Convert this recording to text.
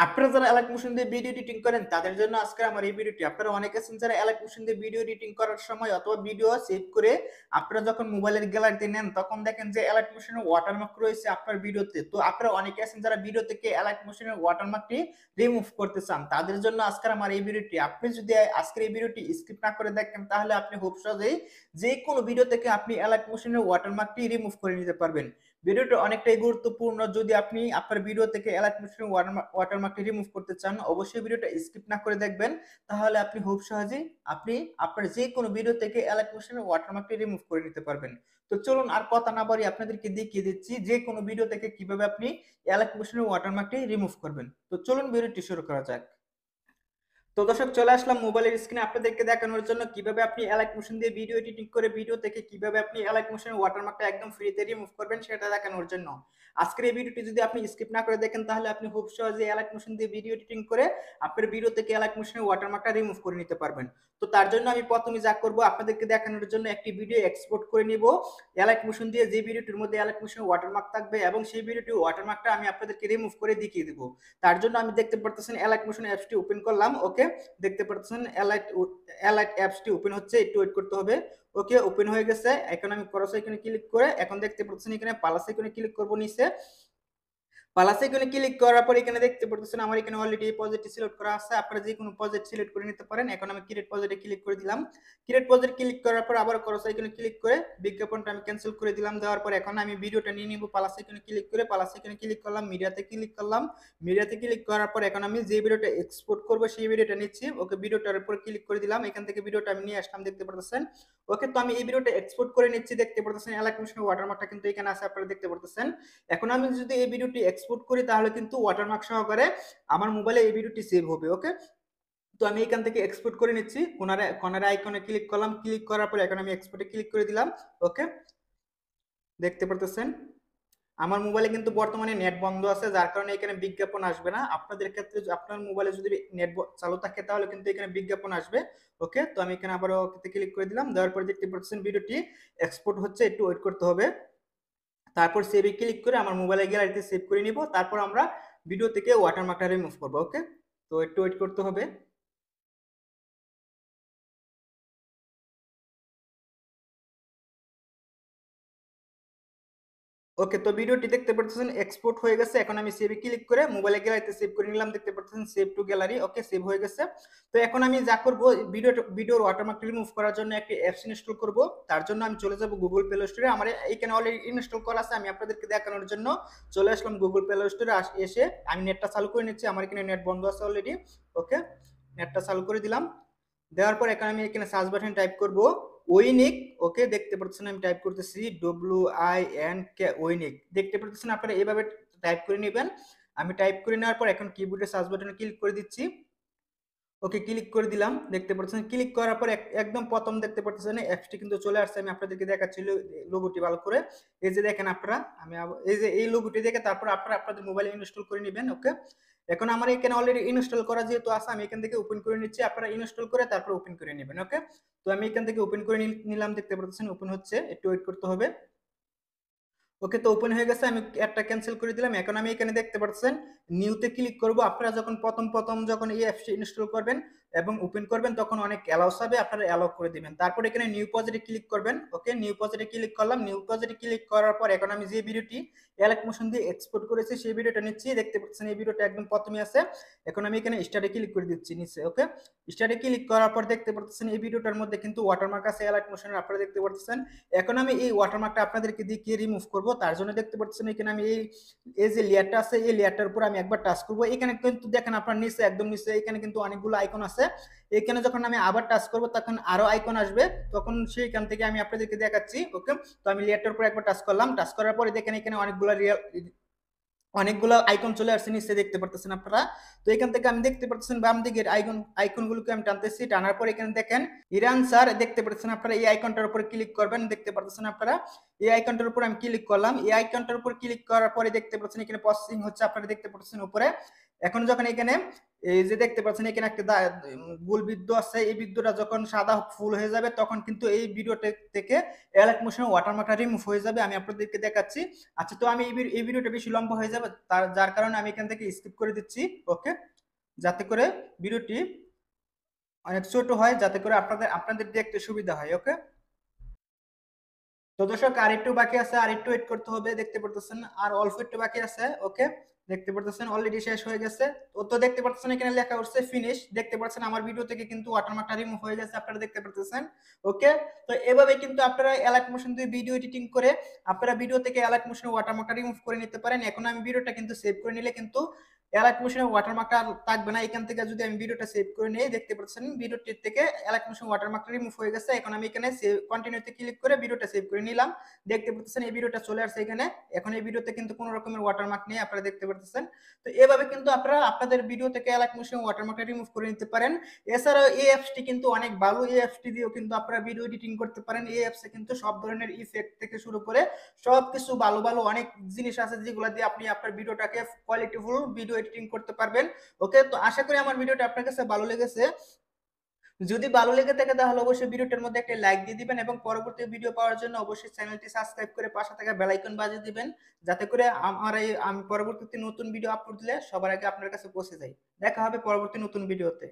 আপনারা যারা allied motion দিয়ে ভিডিও এডিটিং করেন তাদের জন্য আজকে আমার এই ভিডিওটি। আপনারা অনেকে আছেন যারা অ্যালাইট মোশন দিয়ে ভিডিও এডিটিং করার সময় অথবা ভিডিও সেভ করে আপনারা যখন মোবাইলের গ্যালারিতে নেন তখন দেখেন যে অ্যালাইট মোশনের ওয়াটারমার্ক রয়েছে আপনার ভিডিওতে। তো আপনারা অনেকে আছেন যারা ভিডিও থেকে অ্যালাইট মোশনের ওয়াটারমার্কটি রিমুভ করতে চান, তাদের জন্য আজকে আমার এই ভিডিওটি। আপনি যদি আজকের এই ভিডিওটি স্কিপ না করে দেখেন তাহলে আপনি খুব সহজেই যে কোনো ভিডিও থেকে আপনি অ্যালাইট মোশনের ওয়াটারমার্কটি রিমুভ করে নিতে পারবেন। ভিডিওটা অনেকটাই গুরুত্বপূর্ণ। যদি আপনি আপনার ভিডিও থেকে অ্যালাইট মোশনের ওয়াটারমার্কটি রিমুভ করতে চান, অবশ্যই ভিডিওটা স্কিপ না করে দেখবেন। তাহলে আপনি খুব সহজেই আপনি আপনার যে কোনো ভিডিও থেকে অ্যালাইট মোশনের ওয়াটারমার্কটি রিমুভ করে নিতে পারবেন। তো চলুন আর কথা না বাড়িয়ে আপনাদেরকে দেখিয়ে দিচ্ছি যে কোনো ভিডিও থেকে কিভাবে আপনি অ্যালাইট মোশনের ওয়াটারমার্কটি রিমুভ করবেন। তো চলুন ভিডিওটি শুরু করা যাক। তো দর্শক, চলে আসলাম মোবাইলের স্ক্রিনে আপনাদেরকে দেখানোর জন্য কিভাবে আপনি অ্যালাইট মোশন দিয়ে ভিডিও এডিটিং করে ভিডিও থেকে কিভাবে আপনি অ্যালাইট মোশনের ওয়াটারমার্কটা একদম ফ্রিতে রিমুভ করবেন সেটা দেখানোর জন্য। আজকের এই ভিডিওটি যদি আপনি স্কিপ না করে দেখেন তাহলে আপনি খুব সহজে অ্যালাইট মোশন দিয়ে ভিডিও এডিটিং করে আপনার ভিডিও থেকে অ্যালাইট মোশনের ওয়াটারমার্কটা রিমুভ করে নিতে পারবেন। তো তার জন্য আমি প্রথমে যা করব, আপনাদেরকে দেখানোর জন্য একটি ভিডিও এক্সপোর্ট করে নিব অ্যালাইট মোশন দিয়ে, যে ভিডিওটির মধ্যে অ্যালাইট মোশনের ওয়াটারমার্ক থাকবে এবং সেই ভিডিওটির ওয়াটারমার্কটা আমি আপনাদেরকে রিমুভ করে দেখিয়ে দেব। তার জন্য আমি দেখতে পারতেছেন অ্যালাইট মোশন অ্যাপসটি ওপেন করলাম। ওকে, দেখতে পাচ্ছেন অ্যালাইট অ্যাপসটি ওপেন হচ্ছে, একটু ওয়েট করতে হবে। ওকে, ওপেন হয়ে গেছে। এখন আমি ক্রস আইকনে ক্লিক করে এখন দেখতে পাচ্ছেন এখানে প্লাস আইকনে ক্লিক করব নিচে। প্লাস আইকনে ক্লিক করার পর এখানে দেখতে পাচ্ছেন আমার এখানে অলরেডি প্রজেক্ট সিলেক্ট করা আছে। আপনারা যে কোনো প্রজেক্ট সিলেক্ট করে নিতে পারেন। এখন আমি ক্রিয়েট প্রজেক্টে ক্লিক করে দিলাম। ক্রিয়েট প্রজেক্ট ক্লিক করার পর আবার ক্রস আইকনে ক্লিক করে বিজ্ঞাপনটা আমি ক্যান্সেল করে দিলাম। দেওয়ার পর এখন আমি ভিডিওটা নিয়ে নিব। প্লাস আইকনে ক্লিক করে প্লাস আইকনে ক্লিক করলাম, মিডিয়াতে ক্লিক করলাম। মিডিয়াতে ক্লিক করার পর এখন আমি যে ভিডিওটা এক্সপোর্ট করব সেই ভিডিওটা নিচ্ছি। ওকে, ভিডিওটার উপর ক্লিক করে দিলাম। এখান থেকে ভিডিওটা আমি নিয়ে আসলাম, দেখতে পাচ্ছেন। ওকে, তো আমি এই ভিডিওটা এক্সপোর্ট করে নিচ্ছি। দেখতে পাচ্ছেন অ্যালাইট মোশনের ওয়াটারমার্কটা কিন্তু এখানে আছে, আপনারা দেখতে পাচ্ছেন। এখন আমি যদি এই ভিডিওটি এক্সপোর্ট করি তাহলে কিন্তু ওয়াটারমার্ক সহকারে আমার মোবাইলে এই ভিডিওটি সেভ হবে। ওকে, তো আমি এখান থেকে এক্সপোর্ট করে নিচ্ছি। কর্নার আইকনে ক্লিক করলাম, ক্লিক করার পর এখন আমি এক্সপোর্টে ক্লিক করে দিলাম। ওকে, দেখতে পাচ্ছেন আমার মোবাইলে কিন্তু বর্তমানে নেট বন্ধ আছে, যার কারণে এখানে বিজ্ঞাপন আসবে না। আপনাদের ক্ষেত্রে আপনার মোবাইলে যদি নেট চালু থাকে তাহলে কিন্তু এখানে বিজ্ঞাপন আসবে। ওকে, তো আমি এখানে আবারও ক্লিক করে দিলাম। দেওয়ার পর দেখতে পাচ্ছেন ভিডিওটি এক্সপোর্ট হচ্ছে, একটু ওয়েট করতে হবে। তারপর সেভে ক্লিক করে আমার মোবাইলের গ্যালারিতে সেভ করে নিব। তারপর আমরা ভিডিও থেকে ওয়াটারমার্কটা রিমুভ করব। ওকে, তো একটু ওয়েট করতে হবে। ওকে, তো ভিডিওটি দেখতে পাচ্ছেন এক্সপোর্ট হয়ে গেছে। এখন আমি সেভে ক্লিক করে মোবাইলের গ্যালারিতে সেভ করে নিলাম, দেখতে পাচ্ছেন সেভ টু গ্যালারি। ওকে, সেভ হয়ে গেছে। তো এখন আমি যা করব, ভিডিওর ওয়াটারমার্ক রিমুভ করার জন্য একটি অ্যাপস ইনস্টল করব। তার জন্য আমি চলে যাব গুগল প্লে স্টোরে। আমার এখানে অলরেডি ইনস্টল করা আছে, আমি আপনাদেরকে দেখানোর জন্য চলে আসলাম গুগল প্লে স্টোরে। এসে আমি নেটটা চালু করে নিচ্ছি। আমার এখানে নেট বন্ধ আছে অলরেডি। ওকে, নেটটা চালু করে দিলাম। দেওয়ার পর এখন আমি এখানে সার্চ বাটন টাইপ করব ওইনিক। ওকে, দেখতে পাচ্ছেন আমি টাইপ করতেছি WINK ওইনিক। দেখতে পাচ্ছেন আপনারা এইভাবে টাইপ করে নেবেন। আমি টাইপ করে নেওয়ার পর এখন কিবোর্ডে সার্চ বাটনে ক্লিক করে দিচ্ছি। ওকে, ক্লিক করে দিলাম। দেখতে পাচ্ছেন ক্লিক করার পর একদম প্রথম দেখতে পাচ্ছেন অ্যাপসটি কিন্তু চলে আসছে। আমি আপনাদেরকে দেখাচ্ছি লোগোটি ভালো করে। এই যে দেখেন আপনারা, আমি এই যে এই লোগোটি দেখে তারপর আপনারা আপনাদের মোবাইলে ইনস্টল করে নেবেন। ওকে, এখন আমার এখানে অলরেডি ইনস্টল করা যেহেতু আছে আমি এখান থেকে ওপেন করে নিচ্ছি। আপনারা ইনস্টল করে তারপর ওপেন করে নেবেন। ওকে, তো আমি এখান থেকে ওপেন করে নিলাম। দেখতে পাচ্ছেন ওপেন হচ্ছে, একটু ওয়েট করতে হবে। ওকে, তো ওপেন হয়ে গেছে। আমি অ্যাডটা ক্যান্সেল করে দিলাম। এখন আমি এখানে দেখতে পাচ্ছেন নিউতে ক্লিক করব। আপনারা যখন প্রথম যখন এই অ্যাপসটি ইনস্টল করবেন এবং ওপেন করবেন তখন অনেক অ্যালাউস হবে, আপনারা অ্যালাউ করে দিবেন। তারপর এখানে নিউ প্রজেক্টে ক্লিক করবেন। ওকে, নিউ প্রজেক্টে ক্লিক করলাম। নিউ প্রজেক্টে ক্লিক করার পর এখন আমি যে ভিডিওটি অ্যালাইট মোশন দিয়ে এক্সপোর্ট করেছি সেই ভিডিওটা নিচ্ছি। দেখতে পাচ্ছেন এই ভিডিওটা একদম প্রথমে আছে। এখন আমি এখানে স্টার্টে ক্লিক করে দিচ্ছি নিচে। ওকে, স্টার্টে ক্লিক করার পর দেখতে পাচ্ছেন এই ভিডিওটার মধ্যে কিন্তু ওয়াটারমার্ক আছে অ্যালাইট মোশনের, আপনারা দেখতে পাচ্ছেন। এখন আমি এই ওয়াটারমার্কটা আপনাদেরকে দিয়ে রিমুভ করব। তার জন্য দেখতে পাচ্ছেন এখানে আমি এই যে লেয়ারটা আছে এই লেয়ারটার উপর আমি একবার টাচ করব। এখানে কিন্তু দেখেন আপনার নিচে একদম নিচে এখানে কিন্তু অনেকগুলো আইকন আছে। এখানে যখন আমি আবার টাচ করব তখন আরো আইকন আসবে, তখন সেইখান থেকে আমি আপনাদেরকে দেখাচ্ছি। ওকে, তো আমি লেয়ারটার উপর একবার টাচ করলাম। টাচ করার পরে দেখেন এখানে অনেকগুলো আইকন চলে আসছে নিচে, দেখতে পারতেছেন আপনারা। তো এখান থেকে আমি দেখতে পাচ্ছেন বাম দিকের আইকনগুলোকে আমি টানতেছি। টানার পর এখানে দেখেন ইরান স্যার, দেখতে পাচ্ছেন আপনারা। এই আইকনটার উপর ক্লিক করবেন, দেখতে পাচ্ছেন আপনারা। এই আইকনটার উপর আমি ক্লিক করলাম। এই আইকনটার উপর ক্লিক করার পরে দেখতে পাচ্ছেন এখানে প্রসেসিং হচ্ছে, আপনারা দেখতে পাচ্ছেন উপরে। এখন যখন এখানে এই যে দেখতে পাচ্ছেন এখানে একটা গোল বৃত্ত আছে, এই বৃত্তটা যখন সাদা ফুল হয়ে যাবে তখন কিন্তু এই ভিডিওটা থেকে অ্যালার্ট মোশন ওয়াটারমার্কটা রিমুভ হয়ে যাবে। আমি আপনাদেরকে দেখাচ্ছি। আচ্ছা, তো আমি এই ভিডিওটা বেশি লম্বা হয়ে যাবে, যার কারণে আমি এখান থেকে স্কিপ করে দিচ্ছি। ওকে, যাতে করে ভিডিওটি অনেক ছোট হয়, যাতে করে আপনাদের দেখতে সুবিধা হয়। ওকে, তো দর্শক আর একটু বাকি আছে, আর একটু ওয়েট করতে হবে। দেখতে পারতেছেন আর অল্প একটু বাকি আছে। ওকে, দেখতে পারতেছেন অলরেডি শেষ হয়ে গেছে। তো দেখতে পারতেছেন এখানে লেখা উঠছে ফিনিশ। দেখতে পাচ্ছেন আমার ভিডিও থেকে কিন্তু ওয়াটারমার্কটা রিমুভ হয়ে গেছে, আপনারা দেখতে পারতেছেন। ওকে, তো এভাবে কিন্তু আপনারা অ্যালার্ট মোশন দিয়ে ভিডিও এডিটিং করে আপনারা ভিডিও থেকে অ্যালার্ট মোশন ওয়াটারমার্কটা রিমুভ করে নিতে পারেন। এখন আমি ভিডিওটা কিন্তু সেভ করে নিলে কিন্তু অ্যালার্ট মোশনের ওয়াটারমার্কটা থাকবে না। এখান থেকে যদি আমি ভিডিওটা সেভ করে নিই, দেখতে পাচ্ছেন ভিডিওটির থেকে অ্যালার্ট মোশন ওয়াটারমার্কটা রিমুভ হয়ে গেছে। এখন আমি এখানে সেভ কন্টিনিউতে ক্লিক করে ভিডিওটা সেভ করে নিলাম। দেখতে পাচ্ছেন এই ভিডিওটা চলে আসছে এখানে। এখন এই ভিডিওতে কিন্তু কোনো রকমের ওয়াটারমার্ক নেই, আপনারা দেখতে পাচ্ছেন। তো এভাবে কিন্তু আপনারা আপনাদের ভিডিও থেকে অ্যালার্ট মোশন ওয়াটারমার্কটা রিমুভ করে নিতে পারেন। এছাড়াও এই অ্যাপসটি কিন্তু অনেক ভালো। এই অ্যাপসটি দিয়েও কিন্তু আপনারা ভিডিও এডিটিং করতে পারেন। এই অ্যাপসে কিন্তু সব ধরনের ইফেক্ট থেকে শুরু করে সবকিছু ভালো ভালো অনেক জিনিস আছে, যেগুলো দিয়ে আপনি আপনার ভিডিওটাকে কোয়ালিটিফুল ভিডিও এডিটিং করতে পারবেন। ওকে, তো আশা করি আমার ভিডিওটা আপনার কাছে ভালো লেগেছে। যদি ভালো লেগে থাকে তাহলে অবশ্যই ভিডিওটার মধ্যে একটা লাইক দিয়ে দিবেন এবং পরবর্তী ভিডিও পাওয়ার জন্য অবশ্যই চ্যানেলটি সাবস্ক্রাইব করে পাশে থাকা বেল আইকন বাজিয়ে দিবেন, যাতে করে আমি পরবর্তীতে নতুন ভিডিও আপলোড দিলে সবার আগে আপনার কাছে পৌঁছে যায়। দেখা হবে পরবর্তী নতুন ভিডিওতে।